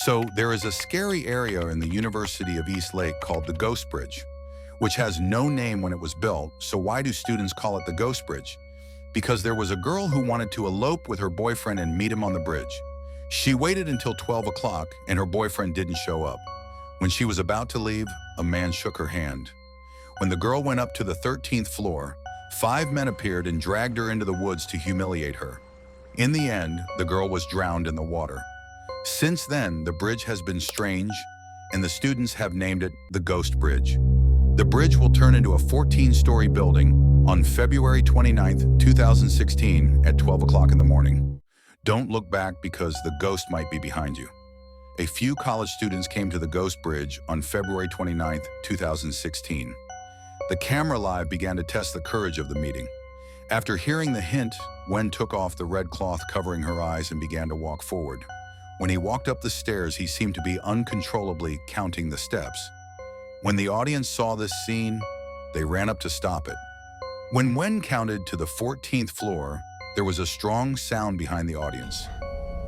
So there is a scary area in the University of East Lake called the Ghost Bridge, which has no name when it was built. So why do students call it the Ghost Bridge? Because there was a girl who wanted to elope with her boyfriend and meet him on the bridge. She waited until 12 o'clock and her boyfriend didn't show up. When she was about to leave, a man shook her hand. When the girl went up to the 13th floor, 5 men appeared and dragged her into the woods to humiliate her. In the end, the girl was drowned in the water. Since then, the bridge has been strange, and the students have named it the Ghost Bridge. The bridge will turn into a 14-story building on February 29, 2016 at 12 o'clock in the morning. Don't look back because the ghost might be behind you. A few college students came to the Ghost Bridge on February 29, 2016. The camera live began to test the courage of the meeting. After hearing the hint, Wen took off the red cloth covering her eyes and began to walk forward. When he walked up the stairs, he seemed to be uncontrollably counting the steps. When the audience saw this scene, they ran up to stop it. When Wen counted to the 14th floor, there was a strong sound behind the audience.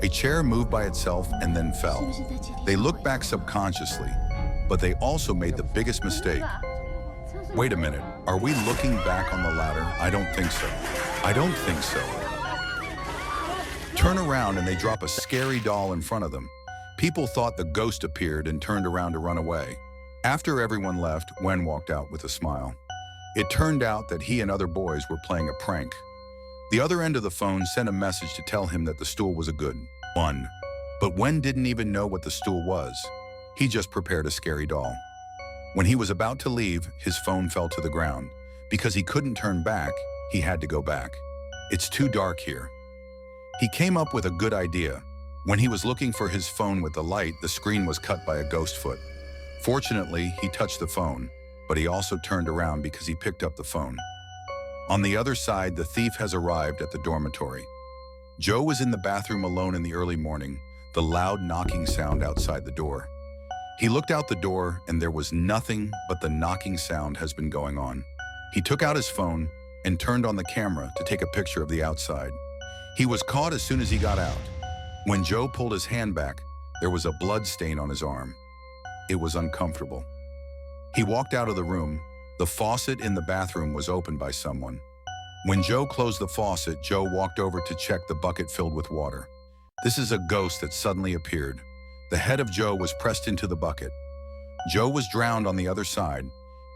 A chair moved by itself and then fell. They looked back subconsciously, but they also made the biggest mistake. Wait a minute, are we looking back on the ladder? I don't think so. I don't think so. Turn around and they drop a scary doll in front of them. People thought the ghost appeared and turned around to run away. After everyone left, Wen walked out with a smile. It turned out that he and other boys were playing a prank. The other end of the phone sent a message to tell him that the stool was a good one. But Wen didn't even know what the stool was. He just prepared a scary doll. When he was about to leave, his phone fell to the ground. Because he couldn't turn back, he had to go back. It's too dark here. He came up with a good idea. When he was looking for his phone with the light, the screen was cut by a ghost foot. Fortunately, he touched the phone, but he also turned around because he picked up the phone. On the other side, the thief has arrived at the dormitory. Joe was in the bathroom alone in the early morning, the loud knocking sound outside the door. He looked out the door and there was nothing but the knocking sound has been going on. He took out his phone and turned on the camera to take a picture of the outside. He was caught as soon as he got out. When Joe pulled his hand back, there was a blood stain on his arm. It was uncomfortable. He walked out of the room. The faucet in the bathroom was opened by someone. When Joe closed the faucet, Joe walked over to check the bucket filled with water. This is a ghost that suddenly appeared. The head of Joe was pressed into the bucket. Joe was drowned on the other side.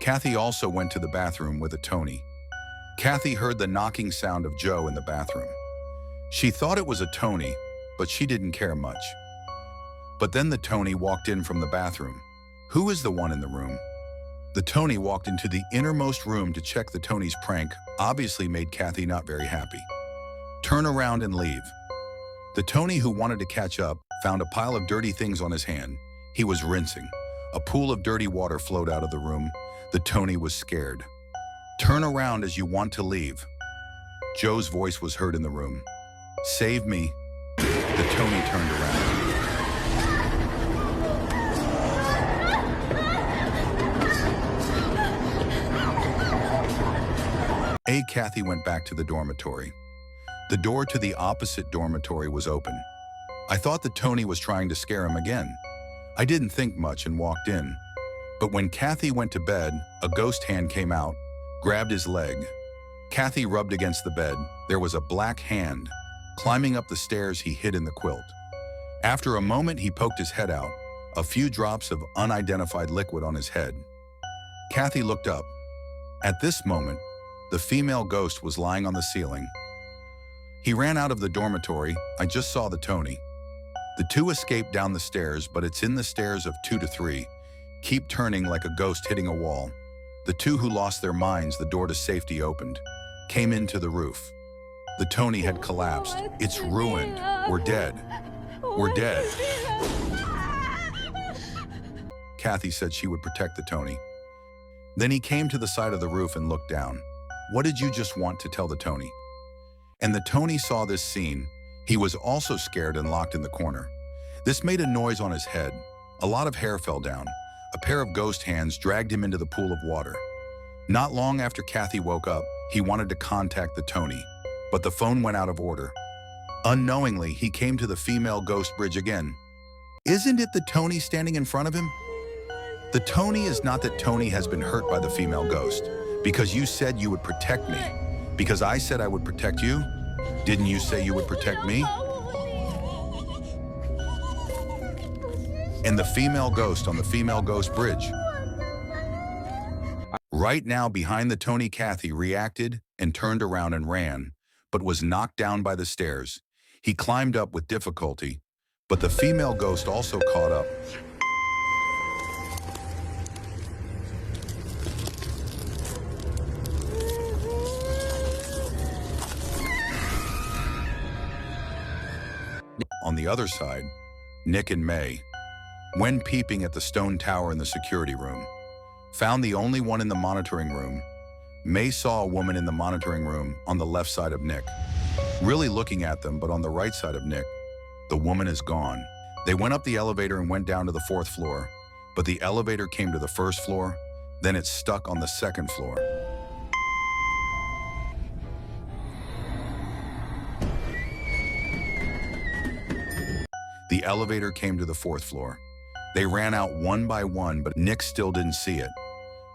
Kathy also went to the bathroom with a Tony. Kathy heard the knocking sound of Joe in the bathroom. She thought it was a Tony, but she didn't care much. But then the Tony walked in from the bathroom. Who is the one in the room? The Tony walked into the innermost room to check the Tony's prank, obviously made Kathy not very happy. Turn around and leave. The Tony who wanted to catch up found a pile of dirty things on his hand. He was rinsing. A pool of dirty water flowed out of the room. The Tony was scared. Turn around as you want to leave. Joe's voice was heard in the room. Save me. The Tony turned around. Kathy went back to the dormitory. The door to the opposite dormitory was open. I thought the Tony was trying to scare him again. I didn't think much and walked in. But when Kathy went to bed, a ghost hand came out, grabbed his leg. Kathy rubbed against the bed. There was a black hand. Climbing up the stairs, he hid in the quilt. After a moment, he poked his head out, a few drops of unidentified liquid on his head. Kathy looked up. At this moment, the female ghost was lying on the ceiling. He ran out of the dormitory. I just saw the Tony. The two escaped down the stairs, but it's in the stairs of 2 to 3. Keep turning like a ghost hitting a wall. The two who lost their minds, the door to safety opened, came into the roof. The Tony had collapsed. It's ruined. We're dead. We're dead. Kathy said she would protect the Tony. Then he came to the side of the roof and looked down. What did you just want to tell the Tony? And the Tony saw this scene. He was also scared and locked in the corner. This made a noise on his head. A lot of hair fell down. A pair of ghost hands dragged him into the pool of water. Not long after Kathy woke up, he wanted to contact the Tony, but the phone went out of order. Unknowingly, he came to the female ghost bridge again. Isn't it the Tony standing in front of him? The Tony is not that Tony has been hurt by the female ghost, because you said you would protect me. Because I said I would protect you? Didn't you say you would protect me? And the female ghost on the female ghost bridge. Right now, behind the Tony, Kathy reacted and turned around and ran, but was knocked down by the stairs. He climbed up with difficulty, but the female ghost also caught up. On the other side, Nick and May, when peeping at the stone tower in the security room, found the only one in the monitoring room. May saw a woman in the monitoring room on the left side of Nick, really looking at them, but on the right side of Nick, the woman is gone. They went up the elevator and went down to the 4th floor, but the elevator came to the 1st floor, then it stuck on the 2nd floor. The elevator came to the 4th floor. They ran out one by one, but Nick still didn't see it.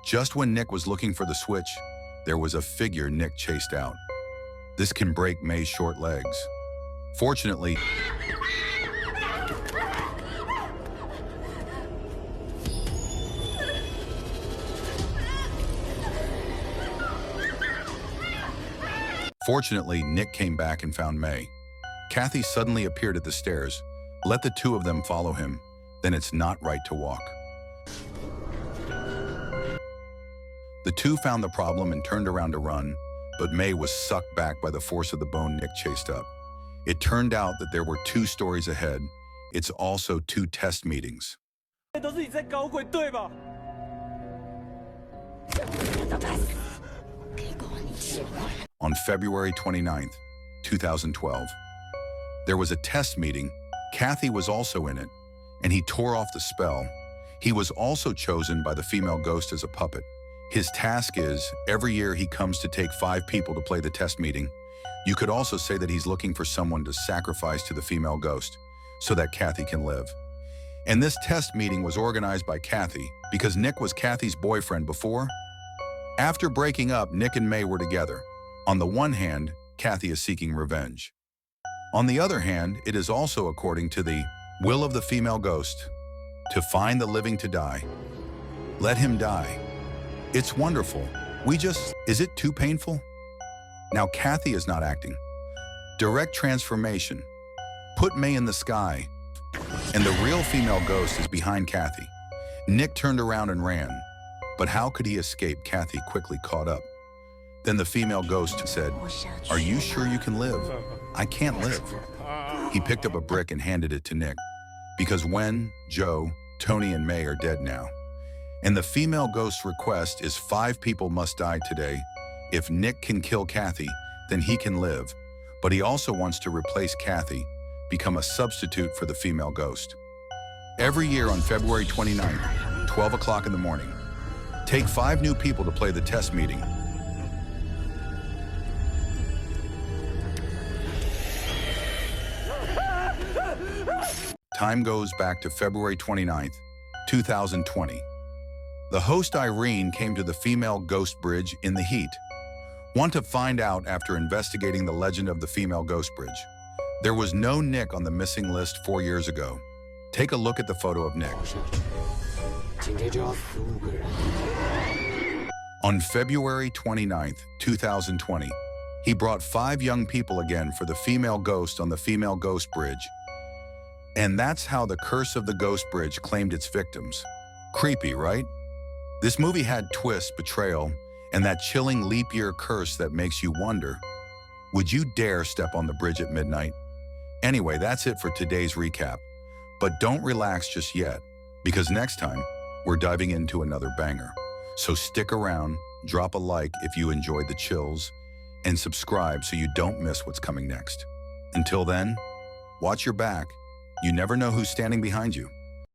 Just when Nick was looking for the switch, there was a figure Nick chased out. This can break May's short legs. Fortunately, Nick came back and found May. Kathy suddenly appeared at the stairs. Let the two of them follow him, then it's not right to walk. The two found the problem and turned around to run, but May was sucked back by the force of the bone Nick chased up. It turned out that there were 2 stories ahead. It's also 2 test meetings. On February 29th, 2012, there was a test meeting. Kathy was also in it, and he tore off the spell. He was also chosen by the female ghost as a puppet. His task is, every year he comes to take 5 people to play the test meeting. You could also say that he's looking for someone to sacrifice to the female ghost so that Kathy can live. And this test meeting was organized by Kathy because Nick was Kathy's boyfriend before. After breaking up, Nick and May were together. On the one hand, Kathy is seeking revenge. On the other hand, it is also according to the will of the female ghost to find the living to die. Let him die. It's wonderful. Is it too painful? Now Kathy is not acting. Direct transformation. Put May in the sky. And the real female ghost is behind Kathy. Nick turned around and ran. But how could he escape? Kathy quickly caught up. Then the female ghost said, "Are you sure you can live? I can't live." He picked up a brick and handed it to Nick. Because when Joe, Tony, and May are dead now, and the female ghost's request is 5 people must die today. If Nick can kill Kathy, then he can live. But he also wants to replace Kathy, become a substitute for the female ghost. Every year on February 29th, 12 o'clock in the morning, take 5 new people to play the test meeting. Time goes back to February 29th, 2020. The host Irene came to the female ghost bridge in the heat. Want to find out after investigating the legend of the female ghost bridge. There was no Nick on the missing list 4 years ago. Take a look at the photo of Nick. On February 29th, 2020, he brought 5 young people again for the female ghost on the female ghost bridge. And that's how the curse of the ghost bridge claimed its victims. Creepy, right? This movie had twists, betrayal, and that chilling leap year curse that makes you wonder, would you dare step on the bridge at midnight? Anyway, that's it for today's recap. But don't relax just yet, because next time, we're diving into another banger. So stick around, drop a like if you enjoyed the chills, and subscribe so you don't miss what's coming next. Until then, watch your back. You never know who's standing behind you.